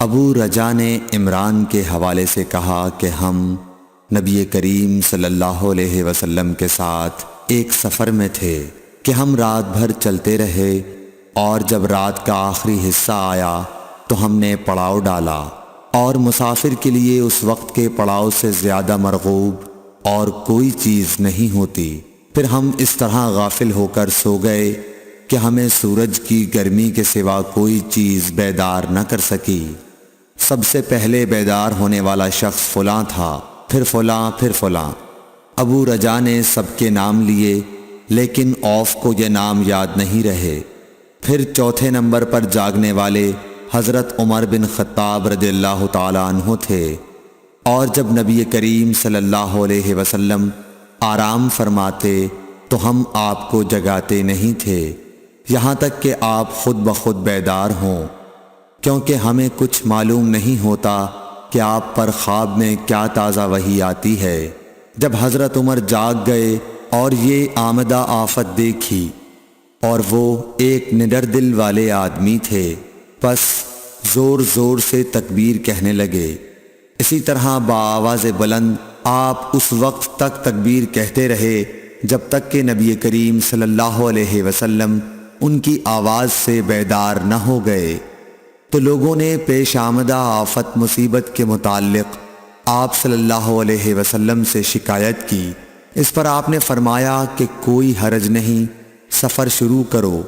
ابو رجا نے عمران کے حوالے سے کہا کہ ہم نبی کریم صلی اللہ علیہ وسلم کے ساتھ ایک سفر میں تھے کہ ہم رات بھر چلتے رہے، اور جب رات کا آخری حصہ آیا تو ہم نے پڑاؤ ڈالا، اور مسافر کے لیے اس وقت کے پڑاؤ سے زیادہ مرغوب اور کوئی چیز نہیں ہوتی۔ پھر ہم اس طرح غافل ہو کر سو گئے کہ ہمیں سورج کی گرمی کے سوا کوئی چیز بیدار نہ کر سکی۔ سب سے پہلے بیدار ہونے والا شخص فلاں تھا، پھر فلاں، پھر فلاں۔ ابو رجا نے سب کے نام لیے، لیکن اوف کو یہ نام یاد نہیں رہے۔ پھر چوتھے نمبر پر جاگنے والے حضرت عمر بن خطاب رضی اللہ تعالیٰ عنہ تھے، اور جب نبی کریم صلی اللہ علیہ وسلم آرام فرماتے تو ہم آپ کو جگاتے نہیں تھے، یہاں تک کہ آپ خود بخود بیدار ہوں، کیونکہ ہمیں کچھ معلوم نہیں ہوتا کہ آپ پر خواب میں کیا تازہ وحی آتی ہے۔ جب حضرت عمر جاگ گئے اور یہ آمدہ آفت دیکھی، اور وہ ایک نڈر دل والے آدمی تھے، پس زور زور سے تکبیر کہنے لگے۔ اسی طرح بآواز بلند آپ اس وقت تک تکبیر کہتے رہے جب تک کہ نبی کریم صلی اللہ علیہ وسلم ان کی آواز سے بیدار نہ ہو گئے۔ تو لوگوں نے پیش آمدہ آفت مصیبت کے متعلق آپ صلی اللہ علیہ وسلم سے شکایت کی۔ اس پر آپ نے فرمایا کہ کوئی حرج نہیں، سفر شروع کرو۔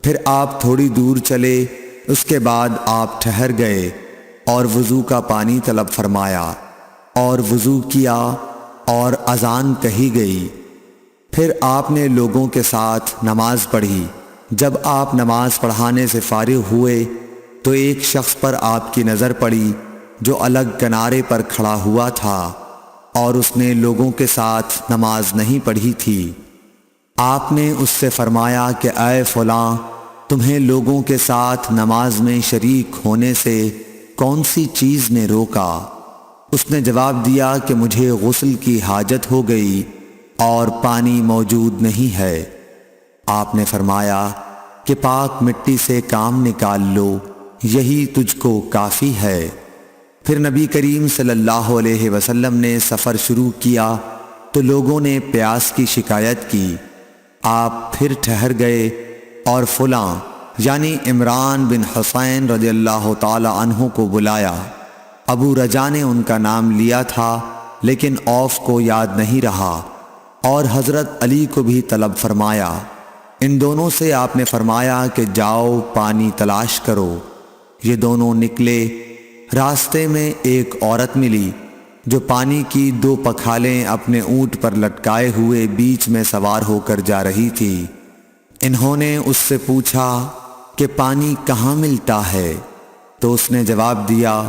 پھر آپ تھوڑی دور چلے، اس کے بعد آپ ٹھہر گئے اور وضو کا پانی طلب فرمایا، اور وضو کیا اور اذان کہی گئی۔ پھر آپ نے لوگوں کے ساتھ نماز پڑھی۔ جب آپ نماز پڑھانے سے فارغ ہوئے تو ایک شخص پر آپ کی نظر پڑی جو الگ کنارے پر کھڑا ہوا تھا، اور اس نے لوگوں کے ساتھ نماز نہیں پڑھی تھی۔ آپ نے اس سے فرمایا کہ اے فلاں، تمہیں لوگوں کے ساتھ نماز میں شریک ہونے سے کون سی چیز نے روکا؟ اس نے جواب دیا کہ مجھے غسل کی حاجت ہو گئی اور پانی موجود نہیں ہے۔ آپ نے فرمایا کہ پاک مٹی سے کام نکال لو، یہی تجھ کو کافی ہے۔ پھر نبی کریم صلی اللہ علیہ وسلم نے سفر شروع کیا تو لوگوں نے پیاس کی شکایت کی۔ آپ پھر ٹھہر گئے اور فلاں یعنی عمران بن حسین رضی اللہ تعالی عنہ کو بلایا۔ ابو رجا نے ان کا نام لیا تھا لیکن اوف کو یاد نہیں رہا، اور حضرت علی کو بھی طلب فرمایا۔ ان دونوں سے آپ نے فرمایا کہ جاؤ پانی تلاش کرو۔ یہ دونوں نکلے۔ راستے میں ایک عورت ملی جو پانی کی 2 پکھالیں اپنے اونٹ پر لٹکائے ہوئے بیچ میں سوار ہو کر جا رہی تھی۔ انہوں نے اس سے پوچھا کہ پانی کہاں ملتا ہے؟ تو اس نے جواب دیا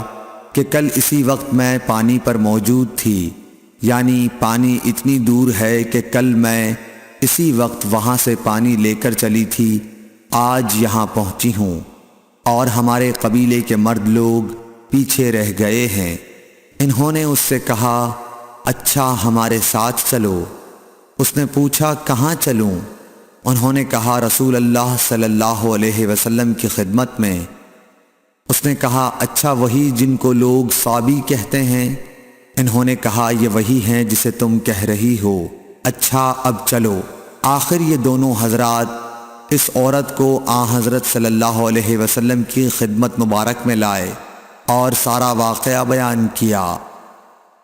کہ کل اسی وقت میں پانی پر موجود تھی، یعنی پانی اتنی دور ہے کہ کل میں اسی وقت وہاں سے پانی لے کر چلی تھی، آج یہاں پہنچی ہوں، اور ہمارے قبیلے کے مرد لوگ پیچھے رہ گئے ہیں۔ انہوں نے اس سے کہا اچھا ہمارے ساتھ چلو۔ اس نے پوچھا کہاں چلوں؟ انہوں نے کہا رسول اللہ صلی اللہ علیہ وسلم کی خدمت میں۔ اس نے کہا اچھا وہی جن کو لوگ صابی کہتے ہیں؟ انہوں نے کہا یہ وہی ہیں جسے تم کہہ رہی ہو۔ اچھا اب چلو۔ آخر یہ دونوں حضرات اس عورت کو حضرت صلی اللہ علیہ وسلم کی خدمت مبارک میں لائے اور سارا واقعہ بیان کیا۔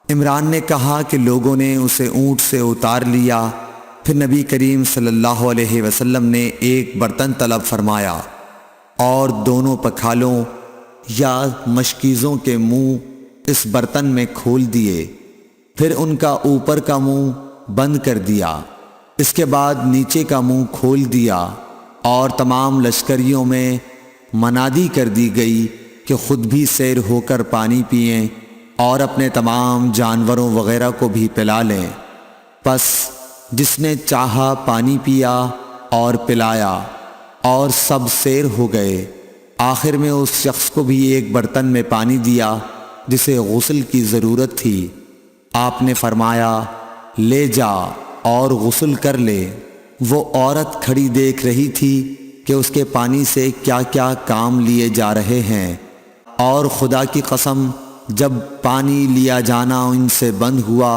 عمران نے کہا کہ لوگوں نے اسے اونٹ سے اتار لیا۔ پھر نبی کریم صلی اللہ علیہ وسلم نے ایک برتن طلب فرمایا اور دونوں پکھالوں یا مشکیزوں کے منہ اس برتن میں کھول دیے، پھر ان کا اوپر کا منہ بند کر دیا، اس کے بعد نیچے کا منہ کھول دیا، اور تمام لشکریوں میں منادی کر دی گئی کہ خود بھی سیر ہو کر پانی پئیں اور اپنے تمام جانوروں وغیرہ کو بھی پلا لیں۔ پس جس نے چاہا پانی پیا اور پلایا، اور سب سیر ہو گئے۔ آخر میں اس شخص کو بھی ایک برتن میں پانی دیا جسے غسل کی ضرورت تھی۔ آپ نے فرمایا لے جا اور غسل کر لے۔ وہ عورت کھڑی دیکھ رہی تھی کہ اس کے پانی سے کیا کیا کام لیے جا رہے ہیں، اور خدا کی قسم جب پانی لیا جانا ان سے بند ہوا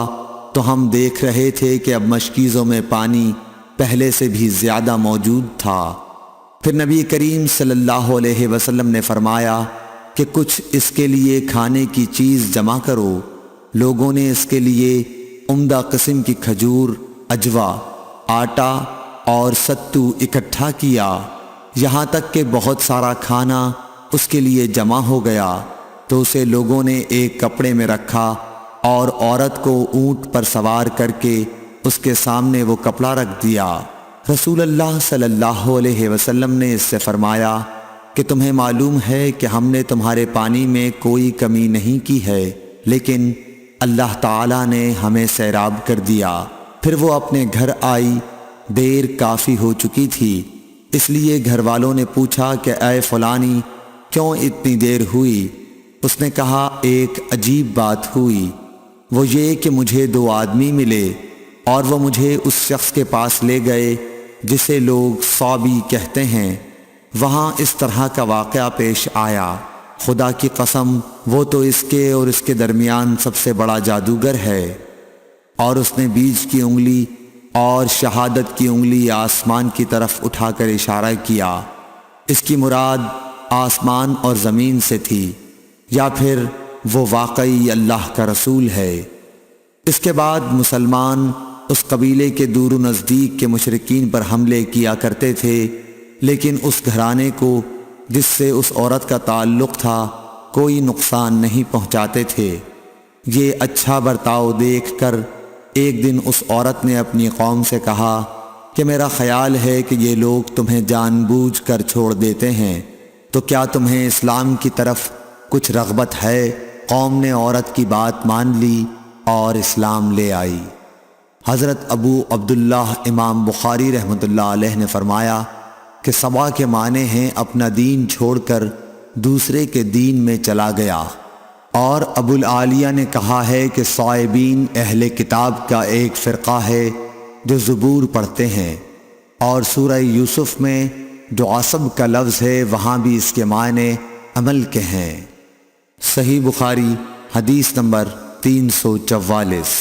تو ہم دیکھ رہے تھے کہ اب مشکیزوں میں پانی پہلے سے بھی زیادہ موجود تھا۔ پھر نبی کریم صلی اللہ علیہ وسلم نے فرمایا کہ کچھ اس کے لیے کھانے کی چیز جمع کرو۔ لوگوں نے اس کے لیے عمدہ قسم کی کھجور، اجوا، آٹا اور ستو اکٹھا کیا، یہاں تک کہ بہت سارا کھانا اس کے لیے جمع ہو گیا، تو اسے لوگوں نے ایک کپڑے میں رکھا اور عورت کو اونٹ پر سوار کر کے اس کے سامنے وہ کپڑا رکھ دیا۔ رسول اللہ صلی اللہ علیہ وسلم نے اس سے فرمایا کہ تمہیں معلوم ہے کہ ہم نے تمہارے پانی میں کوئی کمی نہیں کی ہے، لیکن اللہ تعالیٰ نے ہمیں سیراب کر دیا۔ پھر وہ اپنے گھر آئی، دیر کافی ہو چکی تھی، اس لیے گھر والوں نے پوچھا کہ اے فلانی کیوں اتنی دیر ہوئی؟ اس نے کہا ایک عجیب بات ہوئی، وہ یہ کہ مجھے 2 آدمی ملے اور وہ مجھے اس شخص کے پاس لے گئے جسے لوگ صابی کہتے ہیں۔ وہاں اس طرح کا واقعہ پیش آیا، خدا کی قسم وہ تو اس کے اور اس کے درمیان سب سے بڑا جادوگر ہے۔ اور اس نے بیچ کی انگلی اور شہادت کی انگلی آسمان کی طرف اٹھا کر اشارہ کیا، اس کی مراد آسمان اور زمین سے تھی، یا پھر وہ واقعی اللہ کا رسول ہے۔ اس کے بعد مسلمان اس قبیلے کے دور و نزدیک کے مشرکین پر حملے کیا کرتے تھے، لیکن اس گھرانے کو جس سے اس عورت کا تعلق تھا کوئی نقصان نہیں پہنچاتے تھے۔ یہ اچھا برتاؤ دیکھ کر ایک دن اس عورت نے اپنی قوم سے کہا کہ میرا خیال ہے کہ یہ لوگ تمہیں جان بوجھ کر چھوڑ دیتے ہیں، تو کیا تمہیں اسلام کی طرف کچھ رغبت ہے؟ قوم نے عورت کی بات مان لی اور اسلام لے آئی۔ حضرت ابو عبداللہ امام بخاری رحمۃ اللہ علیہ نے فرمایا کہ سبا کے معنی ہیں اپنا دین چھوڑ کر دوسرے کے دین میں چلا گیا، اور ابو العالیہ نے کہا ہے کہ صائبین اہل کتاب کا ایک فرقہ ہے جو زبور پڑھتے ہیں، اور سورہ یوسف میں جو عصب کا لفظ ہے وہاں بھی اس کے معنی عمل کے ہیں۔ صحیح بخاری حدیث نمبر 344۔